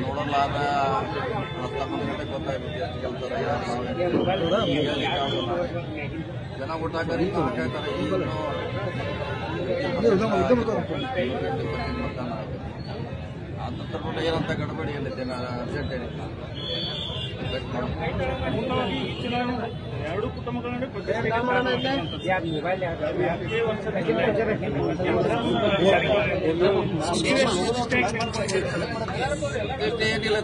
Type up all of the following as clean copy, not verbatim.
ನೋಡಲ್ಲ ಪ್ರಸ್ತಾಪನೆ ಗೊತ್ತಾಗುತ್ತೆ ಜನ ಊಟ ಹಾಕಿ ಅಂತ ಏನಂತ ಗಡಬಡಿ ಎಲ್ಲ ಜನ ಅರ್ಜೆಂಟ್ ಏನಿಲ್ಲ. ಎರಡು ಕುಟುಂಬಗಳ ಏನಿಲ್ಲ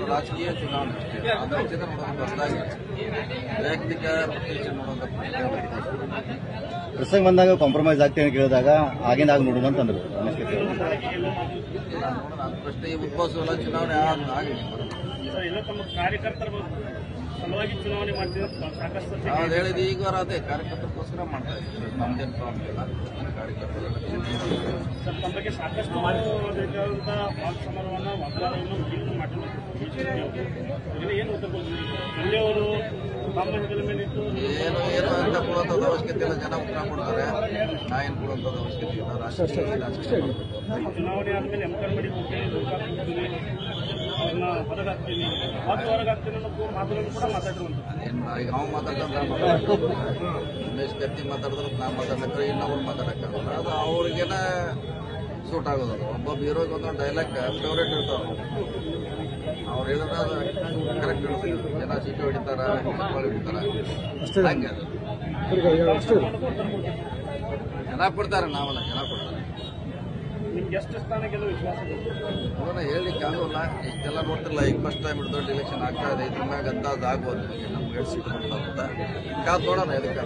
ರಾಜಕೀಯ ಚುನಾವಣೆ ಅಷ್ಟೇ ಹೊಸದಾಗಿ ವೈಯಕ್ತಿಕ ಪ್ರಸಂಗ ಬಂದಾಗ ಕಾಂಪ್ರಮೈಸ್ ಆಗ್ತೇನೆ ಕೇಳಿದಾಗ ಆಗಿಂದ ಆಗ ನೋಡೋಣ ಅಂತಂದ್ರು. ಪ್ರಶ್ನೆ ಉದ್ಭವಿಸಲ್ಲ ಚುನಾವಣೆ ಆಗಿದೆ ಎಲ್ಲ ತಮ್ಮ ಕಾರ್ಯಕರ್ತರ ಸಲುವಾಗಿ ಚುನಾವಣೆ ಮಾಡ್ತಿದ್ರೆ ಸಾಕಷ್ಟು ಅದು ಹೇಳಿದ ಈಗ ಅದೇ ಕಾರ್ಯಕರ್ತರಿಗೋಸ್ಕರ ಮಾಡ್ತಾ ಇದ್ದೀವಿ. ನಮ್ದೇನು ಪ್ರಾಬ್ಲಮ್ ಇಲ್ಲ. ಕಾರ್ಯಕರ್ತರ ತಮ್ಮ ಬಗ್ಗೆ ಸಾಕಷ್ಟು ಬೇಕಾದಂತ ಸಮಾರೋಹವನ್ನು ವಾಗ್ದಾನವನ್ನು ಮಾಡಿದ್ರು. ಏನು ಉತ್ತರ ಅಲ್ಲಿಯವರು ತಮ್ಮ ಹೆಗಲ ಮೇಲೆ ಇಟ್ಟು ಏನು ಅಂತ ಕೊಡುವಂಥದ್ದು ಅವಶ್ಯಕತೆ ಇಲ್ಲ. ಜನ ಉತ್ತರ ಕೊಡ್ತಾರೆ. ನಾ ಏನು ಕೊಡುವಂಥದ್ದು ಅವಶ್ಯಕತೆ ಇಲ್ಲ. ರಾಜಕೀಯ ಚುನಾವಣೆ ಆದ್ಮೇಲೆ ಎಂಕರ್ಮಡಿ ಹೋಗ್ತೀನಿ ಅವ್ರನ್ನ ಹೊರಗಾಗ್ತೀನಿ ಹೊರಗಾಗ್ತೀನಿ ಅನ್ನೋ ಮಾತುಗಳನ್ನು ಕೂಡ ಮಾತಾಡಿರುವಂಥದ್ದು. ಈಗ ಅವ್ನು ಮಾತಾಡ್ತಾರೆ ಉಮೇಶ್ ಕತ್ತಿ ಮಾತಾಡಿದ್ರೆ ನಾ ಮಾತಾಡಕ್ಕೆ ಇನ್ನೊಬ್ರು ಮಾತಾಡಕ್ಕಾಗಲ್ಲ. ಅದು ಅವ್ರಿಗೇನ ಸೂಟ್ ಆಗೋದು. ಒಬ್ಬೊಬ್ಬ ಹೀರೋಗೆ ಒಂದೊಂದು ಡೈಲಾಗ್ ಫೇವ್ರೇಟ್ ಇರ್ತಾವ. ಅವ್ರು ಹೇಳಿದ್ರೆ ಅದು ಕರೆಕ್ಟ್ ಇರ್ತೀವಿ. ಜನ ಚೀಟಿ ಹೊಡಿತಾರ ಹೊಡಿತಾರ ಹಂಗೆ ಅದು ಜನ ಕೊಡ್ತಾರೆ. ನಾವಲ್ಲ ಜನ ಕೊಡ್ತಾರೆ. ನಿಮ್ಗೆ ಎಷ್ಟು ಸ್ಥಾನ ಗೆಲ್ಲುವ ವಿಶ್ವಾಸ ನೋಡೋಣ ಹೇಳಲಿಕ್ಕೆ ಆಗೋಲ್ಲ. ಇಷ್ಟೆಲ್ಲ ನೋಡ್ತಿರಲ್ಲ. ಈಗ ಫಸ್ಟ್ ಟೈಮ್ ದೊಡ್ಡ ಎಲೆಕ್ಷನ್ ಆಗ್ತಾ ಇದೆ. ಇದ್ರ ಮ್ಯಾಗ ಅಂದಾಜು ಆಗ್ಬೋದು ನಮ್ಗೆ ಎಷ್ಟು ಸೀಟ್ ಬರ್ತಾವಂತ ಕಾದು ನೋಡೋಣ. ಇದಕ್ಕೆ